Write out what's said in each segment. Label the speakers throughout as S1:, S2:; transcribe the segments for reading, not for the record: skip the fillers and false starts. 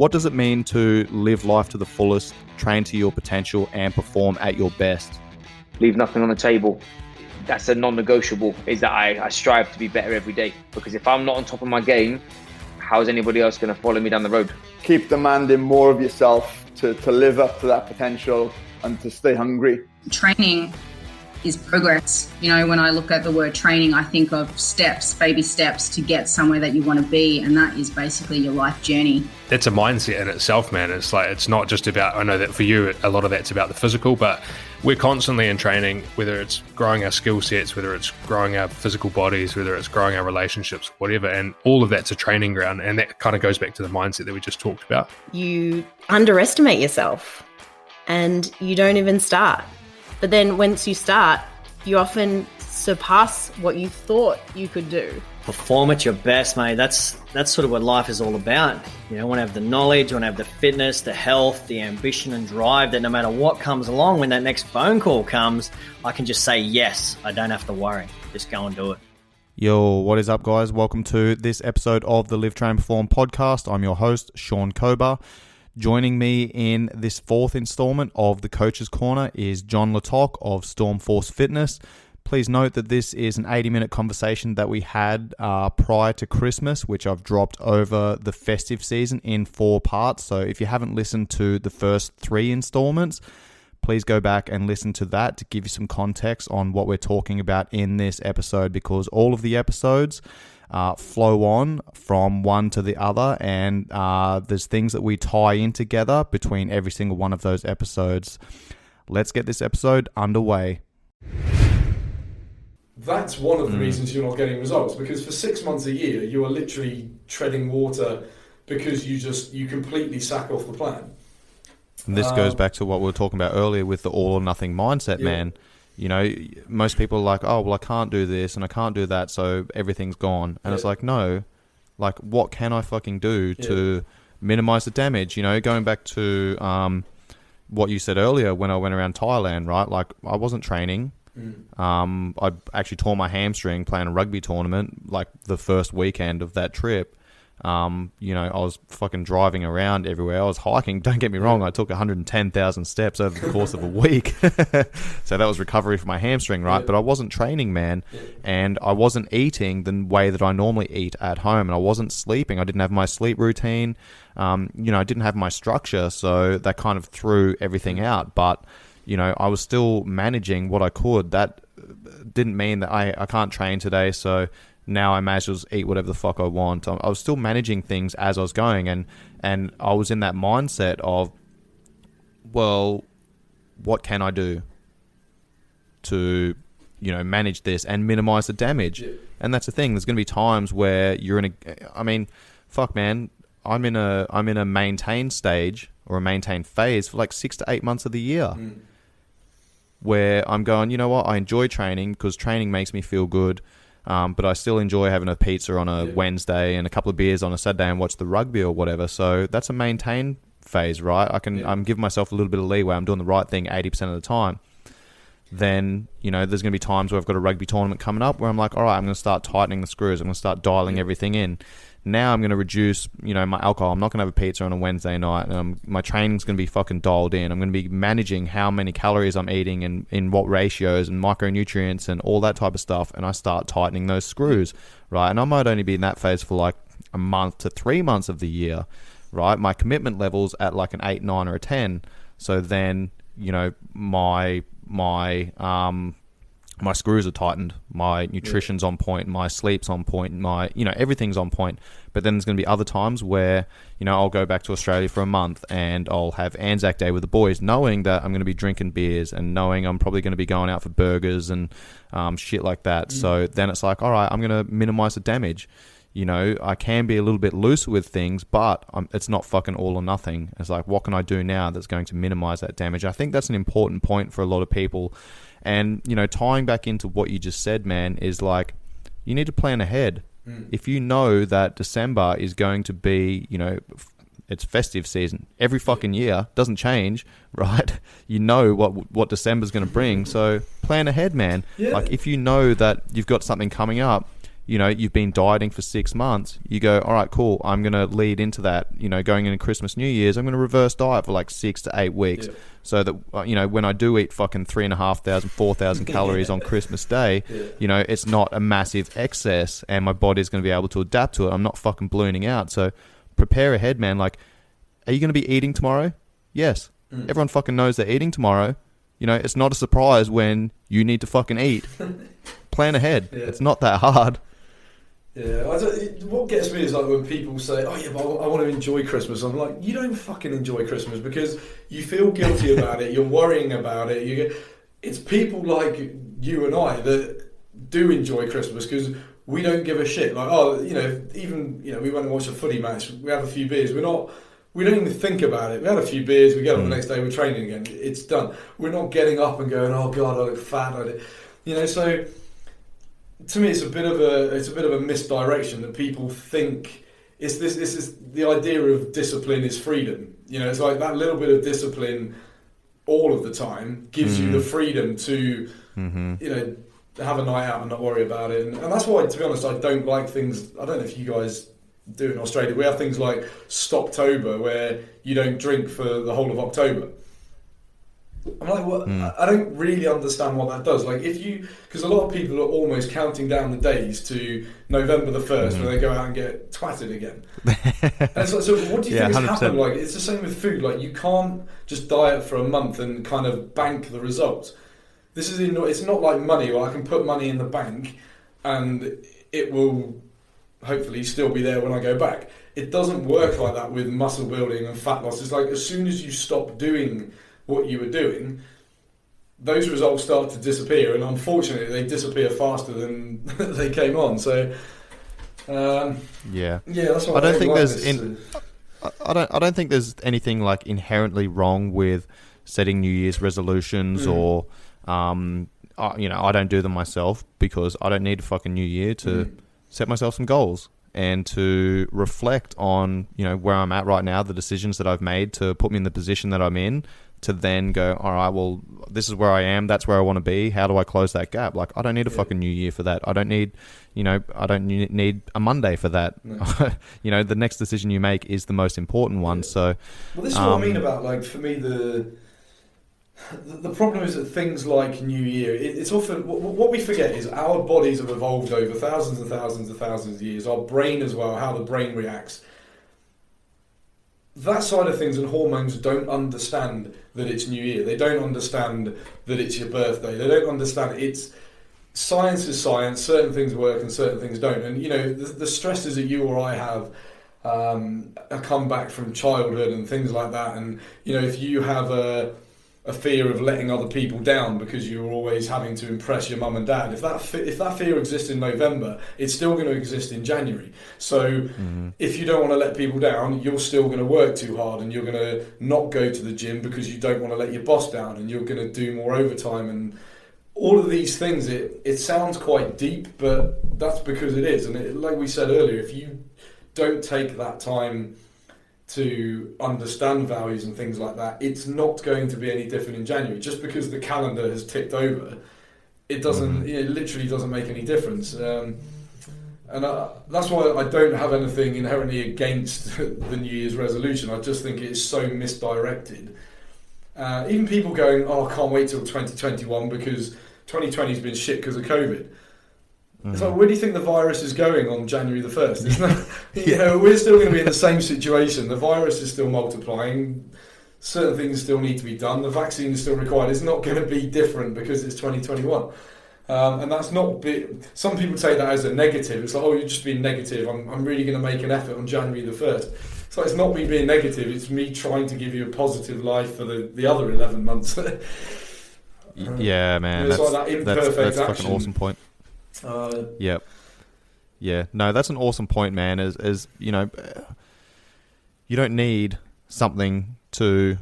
S1: What does it mean to live life to the fullest, train to your potential, and perform at your best?
S2: Leave nothing on the table. That's a non-negotiable, is that I strive to be better every day. Because if I'm not on top of my game, how's anybody else going to follow me down the road?
S3: Keep demanding more of yourself to live up to that potential and to stay hungry.
S4: Training is progress. You know, when I look at the word training, I think of steps, baby steps to get somewhere that you want to be. And that is basically your life journey.
S5: It's a mindset in itself, man. It's like, it's not just about, I know that for you, a lot of that's about the physical, but we're constantly in training, whether it's growing our skill sets, whether it's growing our physical bodies, whether it's growing our relationships, whatever. And all of that's a training ground. And that kind of goes back to the mindset that we just talked about.
S6: You underestimate yourself and you don't even start. But then once you start, you often surpass what you thought you could do.
S7: Perform at your best, mate. That's sort of what life is all about. You know, I want to have the knowledge, I want to have the fitness, the health, the ambition and drive that no matter what comes along, when that next phone call comes, I can just say yes. I don't have to worry. Just go and do it.
S1: Yo, what is up, guys? Welcome to this episode of the Live, Train, Perform podcast. I'm your host, Shaun Kober. Joining me in this fourth installment of the Coach's Corner is Jon Le Tocq of Stormforce Fitness. Please note that this is an 80-minute conversation that we had prior to Christmas, which I've dropped over the festive season in 4 parts. So if you haven't listened to the first 3 installments, please go back and listen to that to give you some context on what we're talking about in this episode, because all of the episodes flow on from one to the other, and there's things that we tie in together between every single one of those episodes. Let's get this episode underway.
S8: That's one of the reasons you're not getting results, because for 6 months a year you are literally treading water because you completely sack off the plan.
S1: And this goes back to what we were talking about earlier with the all or nothing mindset, man. You know, most people are like, oh, well, I can't do this and I can't do that, so everything's gone. And it's like, no, like, what can I fucking do to minimize the damage? You know, going back to what you said earlier when I went around Thailand, right? Like, I wasn't training. I actually tore my hamstring playing a rugby tournament, like the first weekend of that trip. You know, I was fucking driving around everywhere. I was hiking. Don't get me wrong. I took 110,000 steps over the course of a week. So that was recovery for my hamstring, right? But I wasn't training, man. And I wasn't eating the way that I normally eat at home. And I wasn't sleeping. I didn't have my sleep routine. You know, I didn't have my structure. So that kind of threw everything out. But, you know, I was still managing what I could. That didn't mean that I can't train today. So now I may as well eat whatever the fuck I want. I was still managing things as I was going, and I was in that mindset of, well, what can I do to, you know, manage this and minimize the damage? And that's the thing. There's going to be times where you're in I mean, fuck, man, I'm in a maintain stage or a maintain phase for like 6 to 8 months of the year, where I'm going, you know what, I enjoy training because training makes me feel good. But I still enjoy having a pizza on a Wednesday and a couple of beers on a Saturday and watch the rugby or whatever. So that's a maintain phase, right? I'm giving myself a little bit of leeway. I'm doing the right thing 80% of the time. Then, you know, there's going to be times where I've got a rugby tournament coming up where I'm like, all right, I'm going to start tightening the screws. I'm going to start dialing everything in. Now I'm going to reduce, you know, my alcohol. I'm not going to have a pizza on a Wednesday night. My training's going to be fucking dialed in. I'm going to be managing how many calories I'm eating and in what ratios and micronutrients and all that type of stuff. And I start tightening those screws, right? And I might only be in that phase for like a month to 3 months of the year, right? My commitment level's at like an 8, 9 or a 10. So then, you know, my screws are tightened, my nutrition's on point, my sleep's on point, my, you know, everything's on point. But then there's going to be other times where, you know, I'll go back to Australia for a month and I'll have Anzac Day with the boys, knowing that I'm going to be drinking beers and knowing I'm probably going to be going out for burgers and shit like that. So then it's like, all right, I'm going to minimize the damage. You know, I can be a little bit looser with things, but it's not fucking all or nothing. It's like, what can I do now that's going to minimize that damage? I think that's an important point for a lot of people. And, you know, tying back into what you just said, man, is like, you need to plan ahead. If you know that December is going to be, you know, it's festive season every fucking year, doesn't change, right? You know what December's going to bring. So plan ahead, man. Like, if you know that you've got something coming up, you know, you've been dieting for 6 months, you go, all right, cool, I'm going to lead into that, you know, going into Christmas, New Year's, I'm going to reverse diet for like 6 to 8 weeks.
S8: Yeah.
S1: So that, you know, when I do eat fucking 3,500, 4,000 calories on Christmas Day, you know, it's not a massive excess and my body's going to be able to adapt to it. I'm not fucking ballooning out. So prepare ahead, man. Like, are you going to be eating tomorrow? Yes. Everyone fucking knows they're eating tomorrow. You know, it's not a surprise when you need to fucking eat. Plan ahead. Yeah. It's not that hard.
S8: Yeah, what gets me is like when people say, "Oh yeah, but I want to enjoy Christmas." I'm like, you don't fucking enjoy Christmas because you feel guilty about it. You're worrying about it. It's people like you and I that do enjoy Christmas because we don't give a shit. Like, oh, you know, even, you know, we went and watched a footy match. We have a few beers. We don't even think about it. We had a few beers. We get up the next day. We're training again. It's done. We're not getting up and going, "Oh God, I look fat." You know, so. To me, it's a bit of a misdirection that people think this is the idea of discipline is freedom. You know, it's like that little bit of discipline all of the time gives you the freedom to, you know, have a night out and not worry about it. And that's why, to be honest, I don't like things. I don't know if you guys do in Australia. We have things like Stoptober where you don't drink for the whole of October. I'm like, well, I don't really understand what that does. Like, because a lot of people are almost counting down the days to November the 1st when they go out and get twatted again. And so what do you think has
S1: 100%.
S8: happened? Like, it's the same with food. Like, you can't just diet for a month and kind of bank the results. It's not like money where I can put money in the bank and it will hopefully still be there when I go back. It doesn't work like that with muscle building and fat loss. It's like as soon as you stop doing what you were doing, those results start to disappear, and unfortunately they disappear faster than they came on. So that's what I
S1: don't think there's anything like inherently wrong with setting New Year's resolutions or you know, I don't do them myself because I don't need a fucking new year to set myself some goals and to reflect on, you know, where I'm at right now, the decisions that I've made to put me in the position that I'm in, to then go, all right, well, this is where I am, that's where I want to be, how do I close that gap? Like, I don't need a fucking new year for that. I don't need, you know, I don't need a Monday for that. No. You know, the next decision you make is the most important one. So,
S8: well, this is what I mean about, like, for me, the problem is that things like New Year, it's often, what we forget is our bodies have evolved over thousands and thousands and thousands of years. Our brain as well, how the brain reacts. That side of things and hormones don't understand that it's New Year. They don't understand that it's your birthday. They don't understand science is science. Certain things work and certain things don't. And, you know, the stresses that you or I have come back from childhood and things like that. And, you know, if you have a fear of letting other people down because you're always having to impress your mum and dad. If that fear exists in November, it's still going to exist in January. So if you don't want to let people down, you're still going to work too hard and you're going to not go to the gym because you don't want to let your boss down and you're going to do more overtime and all of these things. It sounds quite deep, but that's because it is. And like we said earlier, if you don't take that time to understand values and things like that, it's not going to be any different in January. Just because the calendar has ticked over, it doesn't. It literally doesn't make any difference. And that's why I don't have anything inherently against the New Year's resolution. I just think it's so misdirected. Even people going, "Oh, I can't wait till 2021 because 2020's been shit because of COVID." It's like, where do you think the virus is going on January the 1st? It's not, you know, we're still going to be in the same situation. The virus is still multiplying. Certain things still need to be done. The vaccine is still required. It's not going to be different because it's 2021. And that's not... Some people take that as a negative. It's like, oh, you're just being negative. I'm really going to make an effort on January the 1st. So it's not me being negative. It's me trying to give you a positive life for the other 11 months.
S1: Yeah, man.
S8: It's like that imperfect
S1: that's
S8: action.
S1: fucking awesome point. Yep. Yeah. No, that's an awesome point, man. Is you know, you don't need something to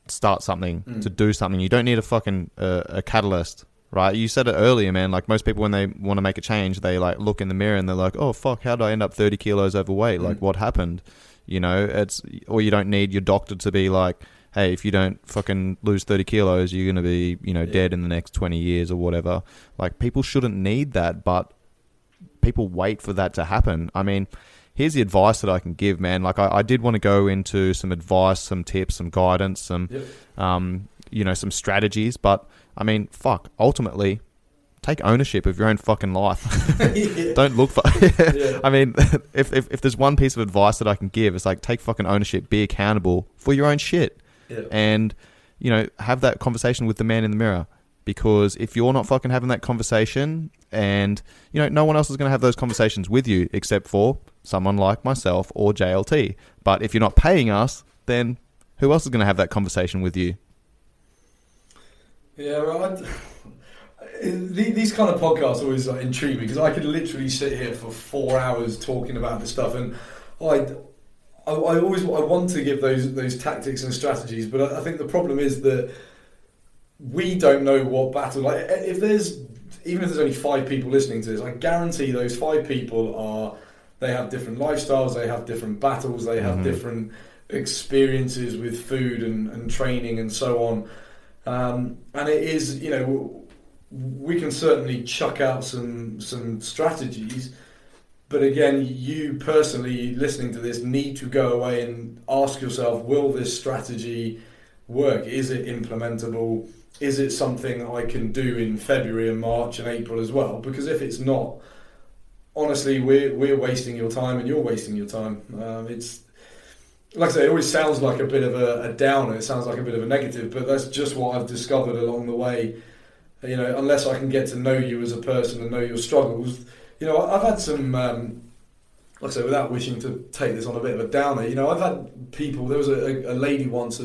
S1: start something, to do something. You don't need a fucking a catalyst, right? You said it earlier, man. Like most people, when they want to make a change, they like look in the mirror and they're like, "Oh fuck, how did I end up 30 kilos overweight? Like what happened?" You know, or you don't need your doctor to be like, hey, if you don't fucking lose 30 kilos, you're going to be, you know, dead in the next 20 years or whatever. Like, people shouldn't need that, but people wait for that to happen. I mean, here's the advice that I can give, man. Like, I did want to go into some advice, some tips, some guidance, some, some strategies. But, I mean, ultimately, take ownership of your own fucking life. Don't look for... I mean, if there's one piece of advice that I can give, it's like, take fucking ownership, be accountable for your own shit. Yeah. And, have that conversation with the man in the mirror. Because if you're not fucking having that conversation, and, no one else is going to have those conversations with you except for someone like myself or JLT. But if you're not paying us, then who else is going to have that conversation with you?
S8: Yeah, well, these kind of podcasts always intrigue me, because I could literally sit here for 4 hours talking about this stuff, and I want to give those tactics and strategies, but I think the problem is that we don't know what battle. Like, even if there's only 5 people listening to this, I guarantee those 5 people they have different lifestyles, they have different battles, they have different experiences with food and training and so on. And it is, we can certainly chuck out some strategies, but again, you personally listening to this need to go away and ask yourself, will this strategy work? Is it implementable? Is it something I can do in February and March and April as well? Because if it's not, honestly, we're wasting your time and you're wasting your time. It's, like I say, it always sounds like a bit of a downer. It sounds like a bit of a negative, but that's just what I've discovered along the way. Unless I can get to know you as a person and know your struggles. I've had some, like I say, without wishing to take this on a bit of a downer, I've had people, there was a lady once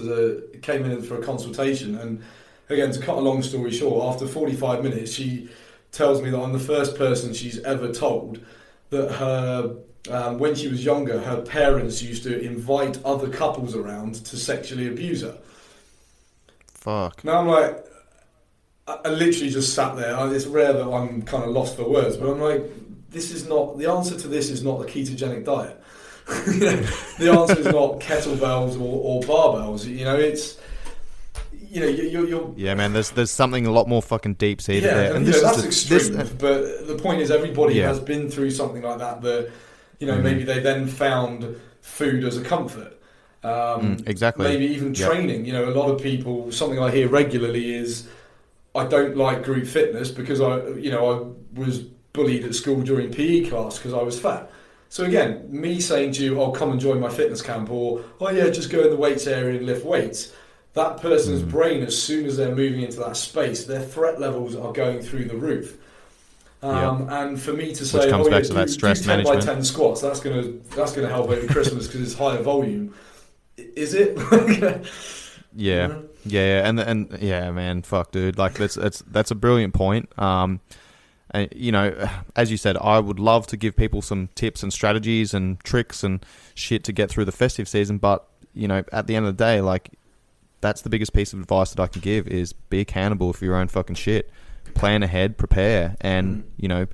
S8: came in for a consultation, and again, to cut a long story short, after 45 minutes, she tells me that I'm the first person she's ever told that her, when she was younger, her parents used to invite other couples around to sexually abuse her.
S1: Fuck.
S8: Now I'm like, I literally just sat there. It's rare that I'm kind of lost for words, but I'm like, the answer to this is not the ketogenic diet. The answer is not kettlebells or barbells. It's, you're
S1: yeah, man. There's something a lot more fucking deep seated there,
S8: and that's extreme. But the point is, everybody has been through something like that. Maybe they then found food as a comfort.
S1: Exactly.
S8: Maybe even training. A lot of people. Something I hear regularly is, I don't like group fitness because I was bullied at school during PE class because I was fat. So again, me saying to you, "Oh, come and join my fitness camp," or "Oh yeah, just go in the weights area and lift weights." That person's brain, as soon as they're moving into that space, their threat levels are going through the roof. And for me to say,
S1: which comes back to that stress management.
S8: 10 by 10 squats, that's gonna help over Christmas because it's higher volume. Is it?
S1: Yeah. Yeah, and yeah, man, fuck, dude. Like, that's a brilliant point. And, as you said, I would love to give people some tips and strategies and tricks and shit to get through the festive season. But, at the end of the day, like, that's the biggest piece of advice that I can give is be accountable for your own fucking shit. Plan ahead, prepare, and,
S8: I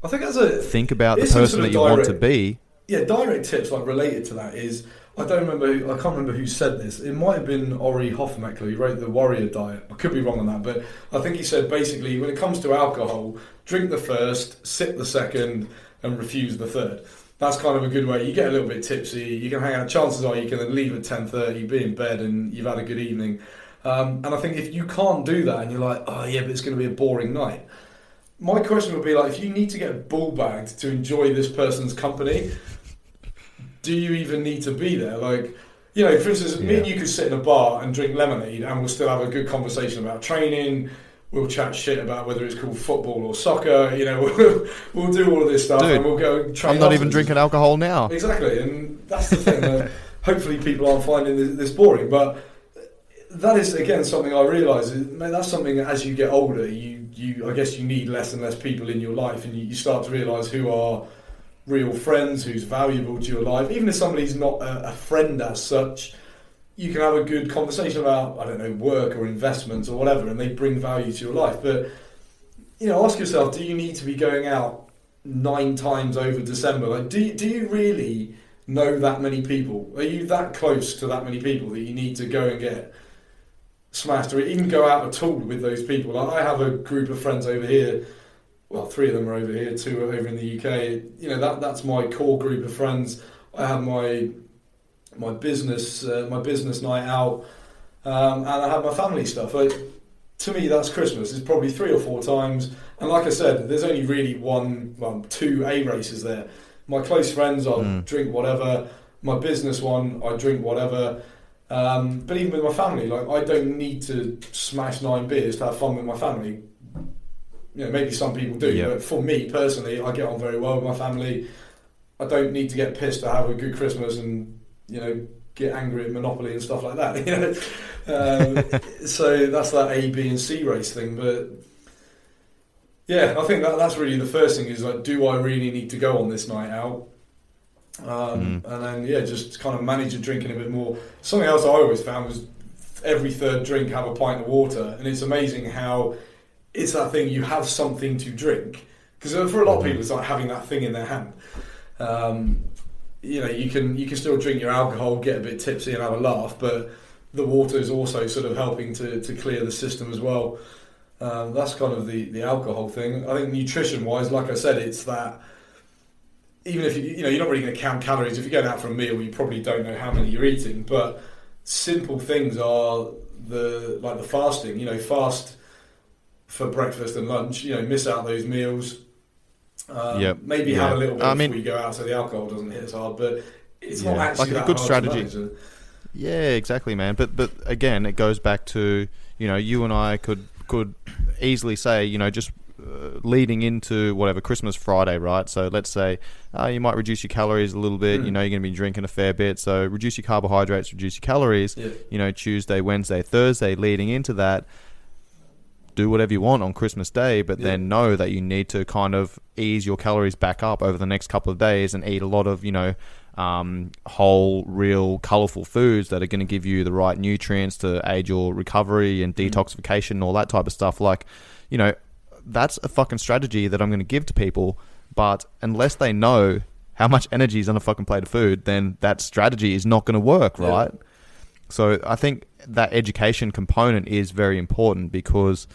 S8: think
S1: think about the person that you want to be.
S8: Yeah, direct tips like related to that is, I can't remember who said this. It might have been Ori Hofmeckler who wrote the Warrior Diet. I could be wrong on that, but I think he said basically when it comes to alcohol, drink the first, sip the second, and refuse the third. That's kind of a good way. You get a little bit tipsy, you can hang out. Chances are you can then leave at 10:30, be in bed, and you've had a good evening. And I think if you can't do that and you're like, oh yeah, but it's going to be a boring night. My question would be like, if you need to get bull bagged to enjoy this person's company, do you even need to be there? Like, for instance, me and you could sit in a bar and drink lemonade and we'll still have a good conversation about training. We'll chat shit about whether it's called football or soccer. We'll do all of this stuff. Dude, and we'll go and train.
S1: I'm not even drinking alcohol now.
S8: Exactly, and that's the thing. Hopefully people aren't finding this boring, but that is, again, something I realise. That's something that as you get older, I guess you need less and less people in your life, and you start to realise who are real friends, who's valuable to your life. Even if somebody's not a friend as such, you can have a good conversation about, I don't know, work or investments or whatever, and they bring value to your life. But, ask yourself, do you need to be going out 9 times over December? Like, do you really know that many people? Are you that close to that many people that you need to go and get smashed or even go out at all with those people? Like, I have a group of friends over here well, 3 of them are over here, 2 are over in the UK. You know, that's my core group of friends. I have my business night out, and I have my family stuff. Like, to me, that's Christmas. It's probably 3 or 4 times, and like I said, there's only really 2 A races there. My close friends, I'll drink whatever. My business one, I drink whatever. But even with my family, like, I don't need to smash 9 beers to have fun with my family. You know, maybe some people do, but for me personally, I get on very well with my family. I don't need to get pissed to have a good Christmas and, you know, get angry at Monopoly and stuff like that. You know, so that's that A, B, and C race thing. But yeah, I think that's really the first thing is, like, do I really need to go on this night out? And then just kind of manage your drinking a bit more. Something else I always found was every 3rd drink have a pint of water, and it's amazing how it's that thing, you have something to drink, because for a lot of people it's like having that thing in their hand. You know, you can still drink your alcohol, get a bit tipsy and have a laugh, but the water is also sort of helping to clear the system as well. That's kind of the alcohol thing. I think nutrition wise, like I said, it's that even if you know, you're not really going to count calories. If you're going out for a meal, you probably don't know how many you're eating, but simple things are the fasting. You know, fast for breakfast and lunch. You know, miss out those meals. Maybe have a little bit before you go out, so the alcohol doesn't hit as hard. But it's not actually
S1: like
S8: that
S1: a good
S8: hard
S1: strategy.
S8: to manage.
S1: Yeah, exactly, man. But again, it goes back to, you know, you and I could easily say, you know, just leading into whatever Christmas Friday, right? So let's say you might reduce your calories a little bit. You know, you're going to be drinking a fair bit, so reduce your carbohydrates, reduce your calories. You know, Tuesday, Wednesday, Thursday, leading into that. Do whatever you want on Christmas Day, but then know that you need to kind of ease your calories back up over the next couple of days and eat a lot of, you know, whole, real, colourful foods that are going to give you the right nutrients to aid your recovery and detoxification and all that type of stuff. Like, you know, that's a fucking strategy that I'm going to give to people, but unless they know how much energy is on a fucking plate of food, then that strategy is not going to work, right? So I think that education component is very important because,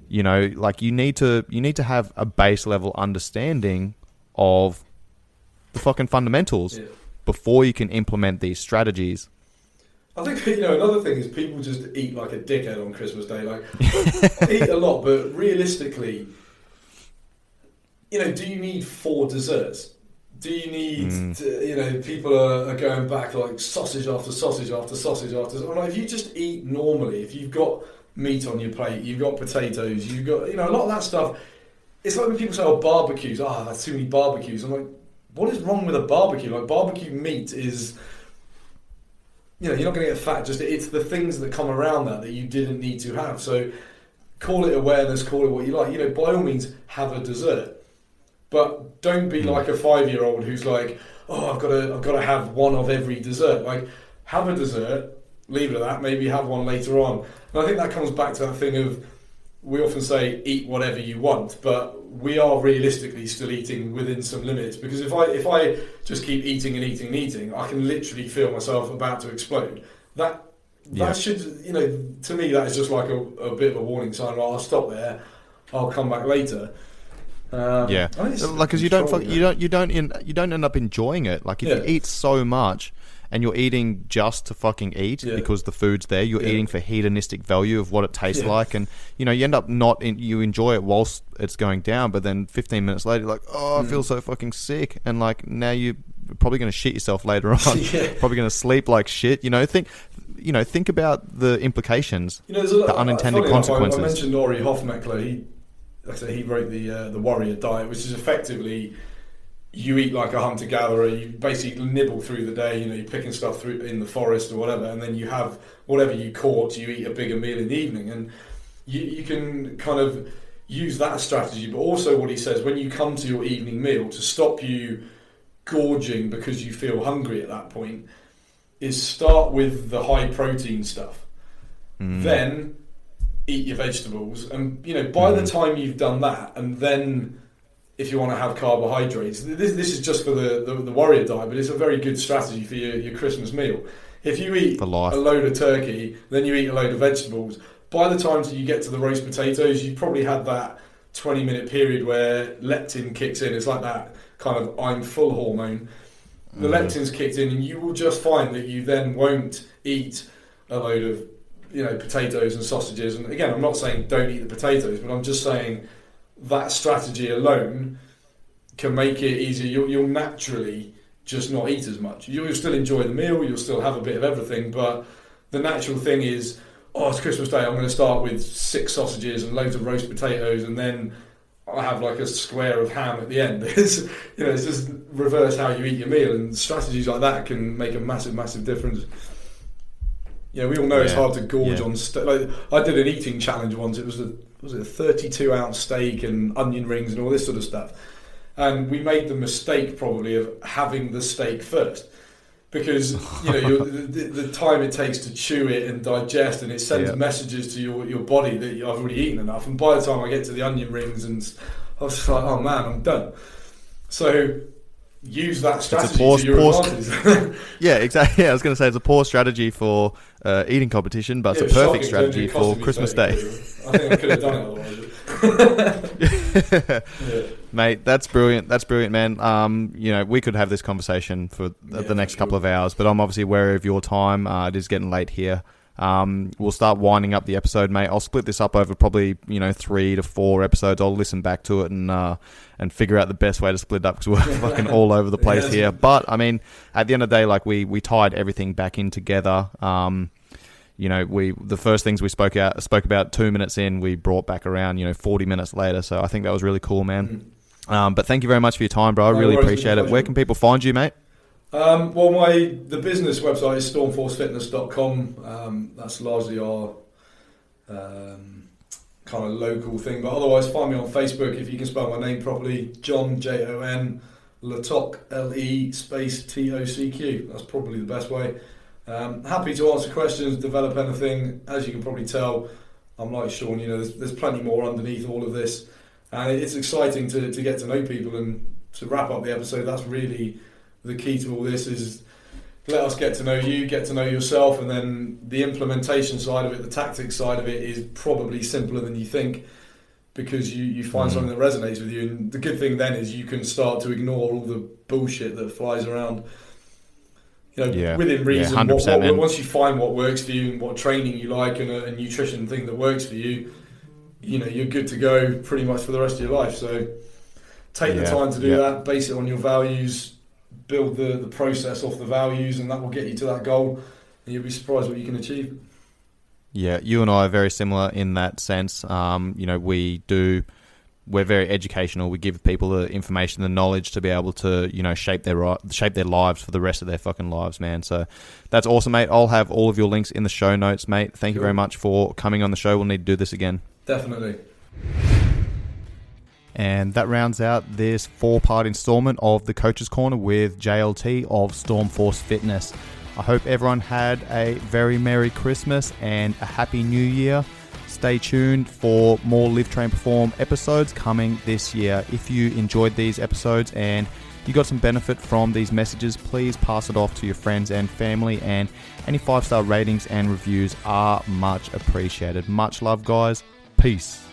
S1: you know, like you need to have a base level understanding of the fucking fundamentals before you can implement these strategies.
S8: I think, you know, another thing is people just eat like a dickhead on Christmas Day. Like, I eat a lot, but realistically, you know, do you need 4 desserts? Do you need, you know, people are going back like sausage after sausage after sausage after. Like, if you just eat normally, if you've got meat on your plate, you've got potatoes, you've got, you know, a lot of that stuff. It's like when people say, oh, barbecues, that's too many barbecues. I'm like, what is wrong with a barbecue? Like, barbecue meat is, you know, you're not going to get fat. Just it's the things that come around that you didn't need to have. So call it awareness, call it what you like. You know, by all means, have a dessert. But don't be like a 5-year-old who's like, oh, I've got to have one of every dessert. Like, have a dessert, leave it at that, maybe have one later on. And I think that comes back to that thing of, we often say, eat whatever you want, but we are realistically still eating within some limits. Because if I just keep eating and eating and eating, I can literally feel myself about to explode. That should, you know, to me, that is just like a bit of a warning sign. Well, I'll stop there, I'll come back later. Like, because you don't end up enjoying it. Like, if you eat so much and you're eating just to fucking eat because the food's there, you're eating for hedonistic value of what it tastes like, and you know, you end up you enjoy it whilst it's going down, but then 15 minutes later, you're like, oh, I feel so fucking sick, and like now you're probably going to shit yourself later on. Probably going to sleep like shit. You know, think about the implications, you know,
S1: the unintended consequences.
S8: I mentioned Ori Hofmeckler. He wrote the Warrior Diet, which is effectively, you eat like a hunter-gatherer. You basically nibble through the day. You know, you're picking stuff through in the forest or whatever, and then you have whatever you caught. You eat a bigger meal in the evening, and you can kind of use that strategy. But also, what he says, when you come to your evening meal, to stop you gorging because you feel hungry at that point, is start with the high protein stuff. Then eat your vegetables, and you know, by the time you've done that, and then if you want to have carbohydrates, this is just for the warrior diet, but it's a very good strategy for your Christmas meal. If you eat a load of turkey, then you eat a load of vegetables, by the time you get to the roast potatoes, you've probably had that 20-minute period where leptin kicks in. It's like that kind of I'm full hormone. The leptin's kicked in, and you will just find that you then won't eat a load of, you know, potatoes and sausages. And again, I'm not saying don't eat the potatoes, but I'm just saying that strategy alone can make it easier. You'll naturally just not eat as much. You'll still enjoy the meal, you'll still have a bit of everything, but the natural thing is, oh, it's Christmas Day, I'm going to start with 6 sausages and loads of roast potatoes, and then I have like a square of ham at the end. It's just reverse how you eat your meal, and strategies like that can make a massive difference. Yeah, we all know it's hard to gorge on steak. Like, I did an eating challenge once. It was a 32-ounce steak and onion rings and all this sort of stuff. And we made the mistake probably of having the steak first, because you know the time it takes to chew it and digest, and it sends messages to your body that I've already eaten enough. And by the time I get to the onion rings, and I was like, oh man, I'm done. So use that strategy to your advantage.
S1: Yeah, exactly. Yeah, I was going to say it's a poor strategy for eating competition, but it's a perfect strategy for Christmas Day.
S8: I think I could have done it otherwise.
S1: Mate, that's brilliant. That's brilliant, man. You know, we could have this conversation for the next couple of hours, but I'm obviously wary of your time. It is getting late here. We'll start winding up the episode, mate. I'll split this up over probably 3 to 4 episodes. I'll listen back to it and figure out the best way to split it up, because we're fucking all over the place here. But I mean, at the end of the day, like we tied everything back in together. The first things we spoke about 2 minutes in, we brought back around 40 minutes later. So I think that was really cool, man. But thank you very much for your time, bro. I really appreciate it. Where can people find you, mate?
S8: Well, the business website is stormforcefitness.com. That's largely our kind of local thing, but otherwise find me on Facebook, if you can spell my name properly, Jon, Jon Le Tocq, LE_TOCQ. That's probably the best way. Happy to answer questions, develop anything. As you can probably tell, I'm like Shaun, there's plenty more underneath all of this, and it's exciting to get to know people. And to wrap up the episode, that's really the key to all this, is let us get to know you, get to know yourself, and then the implementation side of it, the tactics side of it, is probably simpler than you think, because you find something that resonates with you. And the good thing then is you can start to ignore all the bullshit that flies around. Within reason.
S1: 100%,
S8: once you find what works for you and what training you like, and a nutrition thing that works for you, you're good to go pretty much for the rest of your life. So take the time to do that, base it on your values, build the process off the values, and that will get you to that goal, and you'll be surprised what you can achieve.
S1: Yeah, you and I are very similar in that sense. We're very educational. We give people the information, the knowledge to be able to, shape their lives for the rest of their fucking lives, man. So that's awesome, mate. I'll have all of your links in the show notes, mate. Thank you very much for coming on the show. We'll need to do this again.
S8: Definitely.
S1: And that rounds out this 4-part installment of the Coach's Corner with JLT of Stormforce Fitness. I hope everyone had a very Merry Christmas and a Happy New Year. Stay tuned for more Live, Train, Perform episodes coming this year. If you enjoyed these episodes and you got some benefit from these messages, please pass it off to your friends and family, and any 5-star ratings and reviews are much appreciated. Much love, guys. Peace.